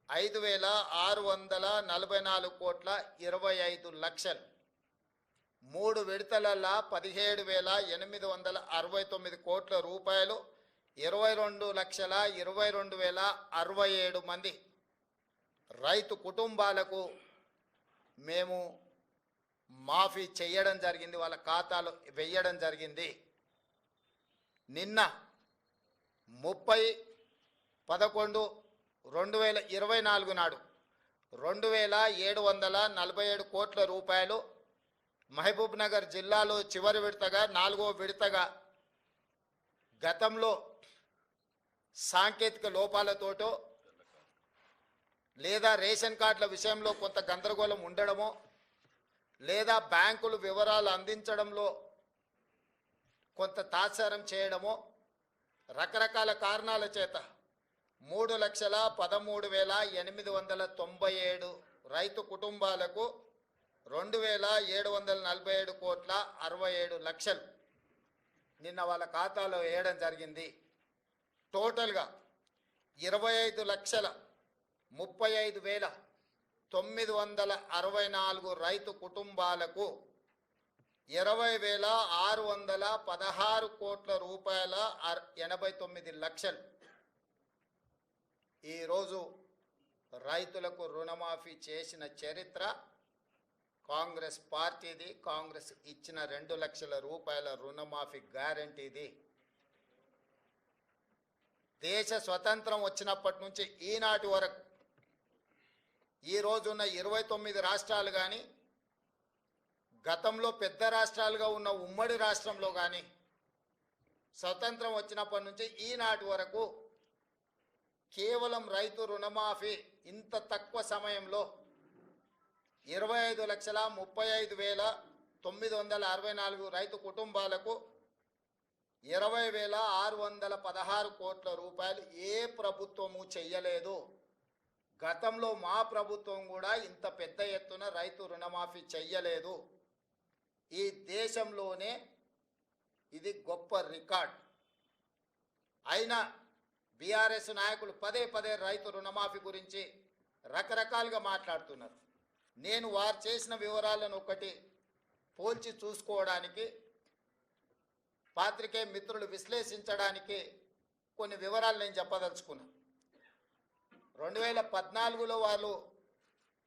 5,644 కోట్ల 25 లక్షలు. 3 విడతలల్లా 17,869 కోట్ల రూపాయలు 22,22,067 మంది రైతు కుటుంబాలకు మేము మాఫీ చేయడం జరిగింది, వాళ్ళ ఖాతాలో వేయడం జరిగింది. నిన్న 30/11/2024 నాడు 2,747 కోట్ల రూపాయలు మహబూబ్ నగర్ జిల్లాలో చివరి విడతగా 4వ విడతగా గతంలో సాంకేతిక లోపాలతోటో లేదా రేషన్ కార్డుల విషయంలో కొంత గందరగోళం ఉండడమో లేదా బ్యాంకులు వివరాలు అందించడంలో కొంత తాత్సారం చేయడమో రకరకాల కారణాల చేత 3,13,897 రైతు కుటుంబాలకు 2,747 కోట్ల 67 లక్షలు నిన్న వాళ్ళ ఖాతాలో వేయడం జరిగింది. టోటల్గా 25,35,964 రైతు కుటుంబాలకు 20,616 కోట్ల రూపాయల 89 లక్షలు ఈరోజు రైతులకు రుణమాఫీ చేసిన చరిత్ర కాంగ్రెస్ పార్టీది. కాంగ్రెస్ ఇచ్చిన 2 లక్షల రూపాయల రుణమాఫీ గ్యారంటీది. దేశ స్వతంత్రం వచ్చినప్పటి నుంచి ఈనాటి వరకు ఈ రోజున్న 29 రాష్ట్రాలు కానీ గతంలో పెద్ద రాష్ట్రాలుగా ఉన్న ఉమ్మడి రాష్ట్రంలో కానీ స్వతంత్రం వచ్చినప్పటి నుంచి ఈనాటి వరకు కేవలం రైతు రుణమాఫీ ఇంత తక్కువ సమయంలో 25,35,964 రైతు కుటుంబాలకు 20,616 కోట్ల రూపాయలు ఏ ప్రభుత్వము చెయ్యలేదు. గతంలో మా ప్రభుత్వం కూడా ఇంత పెద్ద ఎత్తున రైతు రుణమాఫీ చెయ్యలేదు. ఈ దేశంలోనే ఇది గొప్ప రికార్డ్. అయినా బీఆర్ఎస్ నాయకులు పదే పదే రైతు రుణమాఫీ గురించి రకరకాలుగా మాట్లాడుతున్నారు. నేను వారు చేసిన వివరాలను ఒకటి పోల్చి చూసుకోవడానికి, పాత్రికేయ మిత్రులు విశ్లేషించడానికి కొన్ని వివరాలు నేను చెప్పదలుచుకున్నాను. 2014లో వాళ్ళు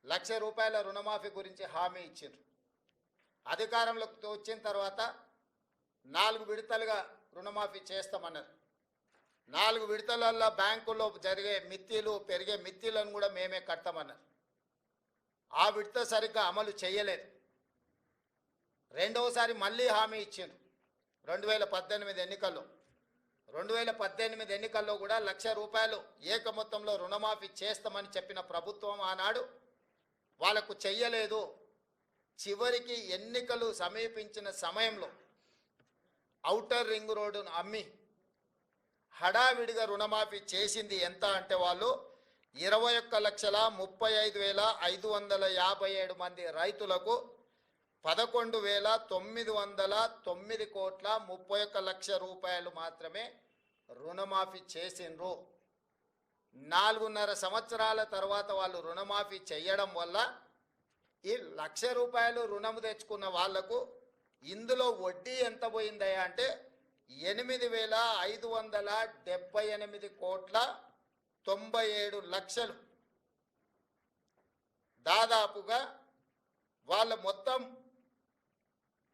1,00,000 రూపాయల రుణమాఫీ గురించి హామీ ఇచ్చారు. అధికారంలోకి వచ్చిన తర్వాత 4 విడతలుగా రుణమాఫీ చేస్తామన్నారు. 4 విడతలల్లో బ్యాంకుల్లో జరిగే మిత్తిలు పెరిగే మిత్తిలను కూడా మేమే కడతామన్నారు. ఆ విడత సరిగ్గా అమలు చేయలేదు. రెండవసారి మళ్ళీ హామీ ఇచ్చారు 2018 ఎన్నికల్లో. 2018 ఎన్నికల్లో కూడా 1,00,000 రూపాయలు ఏక మొత్తంలో రుణమాఫీ చేస్తామని చెప్పిన ప్రభుత్వం ఆనాడు వాళ్లకు చెయ్యలేదు. చివరికి ఎన్నికలు సమీపించిన సమయంలో ఔటర్ రింగ్ రోడ్డును అమ్మి హడావిడిగా రుణమాఫీ చేసింది ఎంత అంటే వాళ్ళు 21,35,557 మంది రైతులకు 11,909 కోట్ల 31 లక్షల రూపాయలు మాత్రమే రుణమాఫీ చేసిండ్రు. 4.5 సంవత్సరాల తర్వాత వాళ్ళు రుణమాఫీ చేయడం వల్ల ఈ 1,00,000 రూపాయలు రుణం తెచ్చుకున్న వాళ్లకు ఇందులో వడ్డీ ఎంత పోయిందయ్యా అంటే 8,578 కోట్ల 97 లక్షలు. దాదాపుగా వాళ్ళ మొత్తం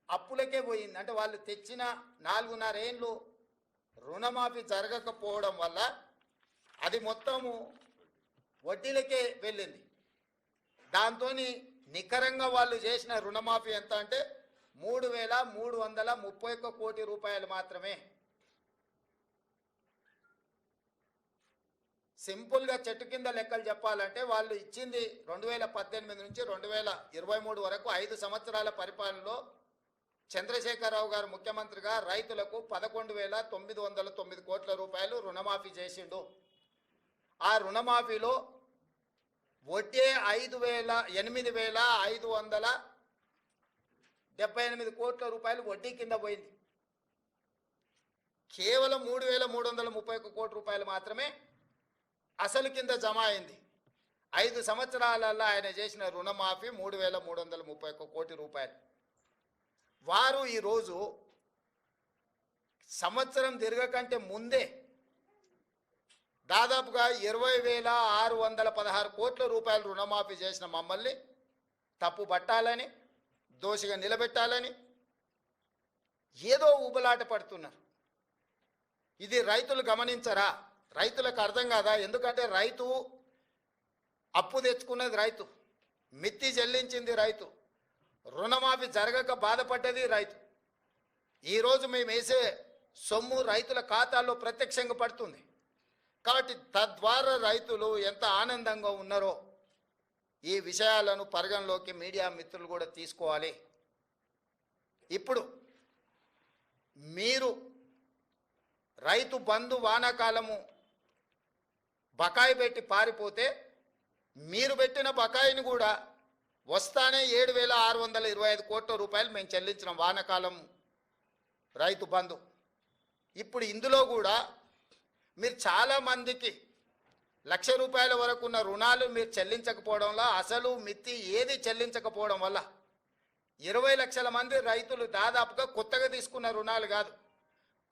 అప్పులకే పోయింది. అంటే వాళ్ళు తెచ్చిన 4.5 ఏళ్ళు రుణమాఫీ జరగకపోవడం వల్ల అది మొత్తము వడ్డీలకే వెళ్ళింది. దాంతో నికరంగా వాళ్ళు చేసిన రుణమాఫీ ఎంత అంటే 3,331 కోటి రూపాయలు మాత్రమే. సింపుల్గా చెట్టు కింద లెక్కలు చెప్పాలంటే వాళ్ళు ఇచ్చింది 2018 నుంచి 2023 వరకు 5 సంవత్సరాల పరిపాలనలో చంద్రశేఖరరావు గారు ముఖ్యమంత్రిగా రైతులకు 11,909 కోట్ల రూపాయలు రుణమాఫీ చేసిండు. ఆ రుణమాఫీలో వడ్డీ 8,578 కోట్ల రూపాయలు వడ్డీ కింద పోయింది. కేవలం 3,331 కోట్ల రూపాయలు మాత్రమే అసలు కింద జమ అయింది. 5 సంవత్సరాలలో ఆయన చేసిన రుణమాఫీ 3,331 కోటి రూపాయలు. వారు ఈరోజు సంవత్సరం తిరగకంటే ముందే దాదాపుగా 20,616 కోట్ల రూపాయలు రుణమాఫీ చేసిన మమ్మల్ని తప్పు పట్టాలని, దోషిగా నిలబెట్టాలని ఏదో ఊబలాట పడుతున్నారు. ఇది రైతులు గమనించరా? రైతులకు అర్థం కాదా? ఎందుకంటే రైతు అప్పు తెచ్చుకున్నది రైతు, మిత్తి చెల్లించింది రైతు, రుణమాఫీ జరగక బాధపడ్డది రైతు. ఈరోజు మేము వేసే సొమ్ము రైతుల ఖాతాల్లో ప్రత్యక్షంగా పడుతుంది. కాబట్టి తద్వారా రైతులు ఎంత ఆనందంగా ఉన్నారో ఈ విషయాలను పరిగణలోకి మీడియా మిత్రులు కూడా తీసుకోవాలి. ఇప్పుడు మీరు రైతు బంధు వానాకాలము బకాయి పెట్టి పారిపోతే మీరు పెట్టిన బకాయిని కూడా వస్తానే 7,625 కోట్ల రూపాయలు మేము చెల్లించిన వానాకాలం రైతు బంధు. ఇప్పుడు ఇందులో కూడా మీరు చాలామందికి ₹1,00,000 వరకు ఉన్న రుణాలు మీరు చెల్లించకపోవడం వల్ల, అసలు మిత్తి ఏది చెల్లించకపోవడం వల్ల 20 లక్షల మంది రైతులు దాదాపుగా కొత్తగా తీసుకున్న రుణాలు కాదు,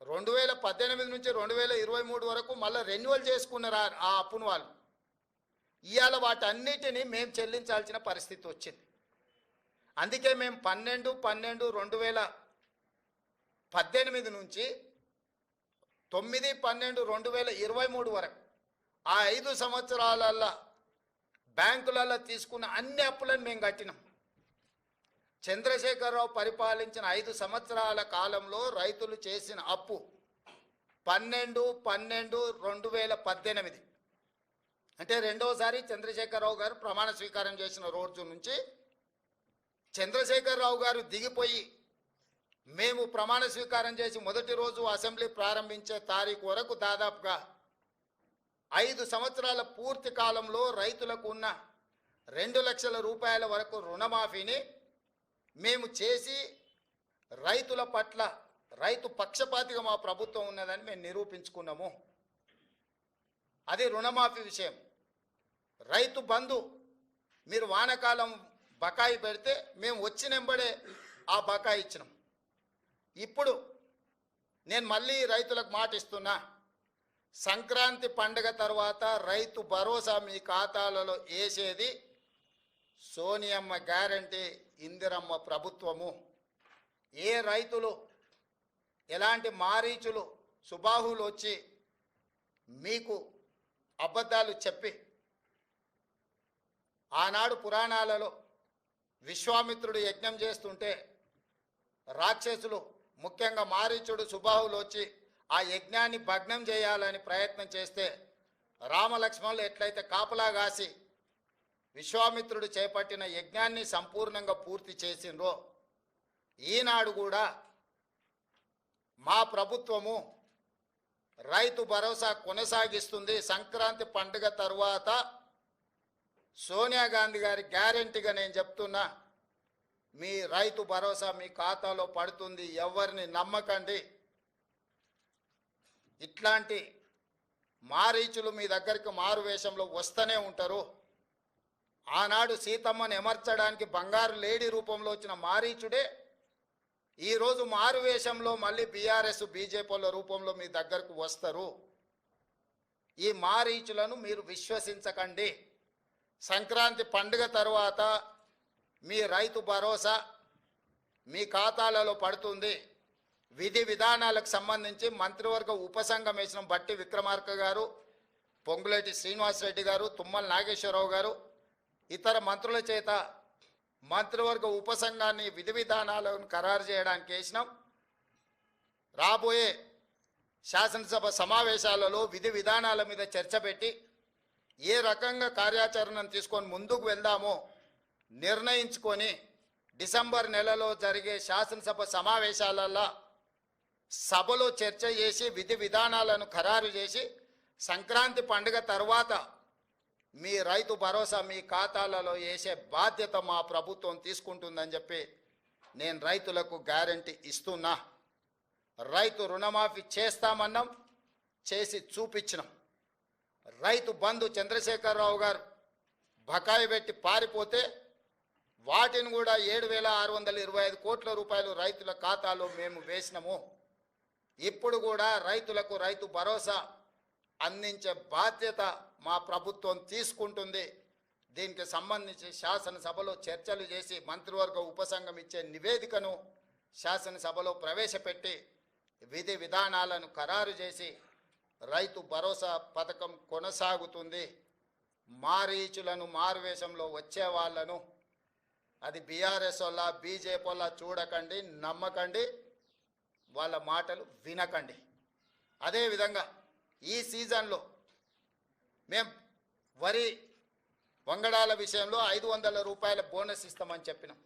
2018 నుంచి 2023 వరకు మళ్ళీ రెన్యువల్ చేసుకున్నారు ఆ అప్పును వాళ్ళు. ఇవాళ వాటన్నిటినీ మేము చెల్లించాల్సిన పరిస్థితి వచ్చింది. అందుకే మేము 12/12/2018 నుంచి 9/12/2023 వరకు ఆ 5 సంవత్సరాలలో బ్యాంకులలో తీసుకున్న అన్ని అప్పులను మేము కట్టినాం. చంద్రశేఖరరావు పరిపాలించిన 5 సంవత్సరాల కాలంలో రైతులు చేసిన అప్పు 12/12/2018 అంటే రెండోసారి చంద్రశేఖరరావు గారు ప్రమాణ స్వీకారం చేసిన రోజు నుంచి చంద్రశేఖరరావు గారు దిగిపోయి మేము ప్రమాణ స్వీకారం చేసి మొదటి రోజు అసెంబ్లీ ప్రారంభించే తారీఖు వరకు దాదాపుగా 5 సంవత్సరాల పూర్తి కాలంలో రైతులకు ఉన్న 2 లక్షల రూపాయల వరకు రుణమాఫీని మేము చేసి రైతుల పట్ల రైతు పక్షపాతిగా మా ప్రభుత్వం ఉన్నదని మేము నిరూపించుకున్నాము. అది రుణమాఫీ విషయం. రైతు బంధు మీరు వానాకాలం బకాయి పెడితే మేము వచ్చినెంబడే ఆ బకాయి ఇచ్చినాం. ఇప్పుడు నేను మళ్ళీ రైతులకు మాట ఇస్తున్నా, సంక్రాంతి పండుగ తర్వాత రైతు భరోసా మీ ఖాతాలలో వేసేది సోనియమ్మ గ్యారంటీ, ఇందిరమ్మ ప్రభుత్వము. ఏ రైతులు ఎలాంటి మారీచులు సుబాహులు వచ్చి మీకు అబద్ధాలు చెప్పి ఆనాడు పురాణాలలో విశ్వామిత్రుడు యజ్ఞం చేస్తుంటే రాక్షసులు ముఖ్యంగా మారీచుడు సుబాహులు వచ్చి ఆ యజ్ఞాన్ని భగ్నం చేయాలని ప్రయత్నం చేస్తే రామలక్ష్మణులు ఎట్లయితే కాపలా కాసి విశ్వామిత్రుడు చేపట్టిన యజ్ఞాన్ని సంపూర్ణంగా పూర్తి చేసిండ్రో ఈనాడు కూడా మా ప్రభుత్వము రైతు భరోసా కొనసాగిస్తుంది. సంక్రాంతి పండుగ తరువాత సోనియా గాంధీ గారి గ్యారెంటీగా నేను చెప్తున్నా, మీ రైతు భరోసా మీ ఖాతాలో పడుతుంది. ఎవరిని నమ్మకండి. ఇట్లాంటి మారీచులు మీ దగ్గరికి మారు వేషంలో వస్తూనే ఉంటారు. ఆనాడు సీతమ్మను ఎమర్చడానికి బంగారు లేడీ రూపంలో వచ్చిన మారీచుడే ఈరోజు మారు వేషంలో మళ్ళీ బీఆర్ఎస్ బీజేపీల రూపంలో మీ దగ్గరకు వస్తారు. ఈ మారీచులను మీరు విశ్వసించకండి. సంక్రాంతి పండుగ తర్వాత మీ రైతు భరోసా మీ ఖాతాలలో పడుతుంది. విధి విధానాలకు సంబంధించి మంత్రివర్గ ఉపసంఘం వేసిన బట్టి విక్రమార్క గారు, పొంగులేటి శ్రీనివాసరెడ్డి గారు, తుమ్మల నాగేశ్వరరావు గారు, ఇతర మంత్రుల చేత మంత్రివర్గ ఉపసంఘాన్ని విధి విధానాలను ఖరారు చేయడానికి వేసినాం. రాబోయే శాసనసభ సమావేశాలలో విధి విధానాల మీద చర్చ పెట్టి ఏ రకంగా కార్యాచరణను తీసుకొని ముందుకు వెళ్దామో నిర్ణయించుకొని డిసెంబర్ నెలలో జరిగే శాసనసభ సమావేశాలలో సభలో చర్చ చేసి విధి విధానాలను ఖరారు చేసి సంక్రాంతి పండుగ తర్వాత మీ రైతు భరోసా మీ ఖాతాలలో వేసే బాధ్యత మా ప్రభుత్వం తీసుకుంటుందని చెప్పి నేను రైతులకు గ్యారంటీ ఇస్తున్నా. రైతు రుణమాఫీ చేస్తామన్నాం, చేసి చూపించినాం. రైతు బంధు చంద్రశేఖరరావు గారు బకాయి పెట్టి పారిపోతే వాటిని కూడా 7,625 కోట్ల రూపాయలు రైతుల ఖాతాలో మేము వేసినాము. ఇప్పుడు కూడా రైతులకు రైతు భరోసా అందించే బాధ్యత మా ప్రభుత్వం తీసుకుంటుంది. దీనికి సంబంధించి శాసనసభలో చర్చలు చేసి మంత్రివర్గ ఉపసంఘం ఇచ్చే నివేదికను శాసనసభలో ప్రవేశపెట్టి విధి విధానాలను ఖరారు చేసి రైతు భరోసా పథకం కొనసాగుతుంది. మారీచులను మారువేషంలో వచ్చే వాళ్ళను అది బీఆర్ఎస్ వల్ల బీజేపీ వల్ల చూడకండి, నమ్మకండి, వాళ్ళ మాటలు వినకండి. అదేవిధంగా ఈ సీజన్లో మేము వరి వంగడాల విషయంలో 500 రూపాయల బోనస్ ఇస్తామని చెప్పినాం.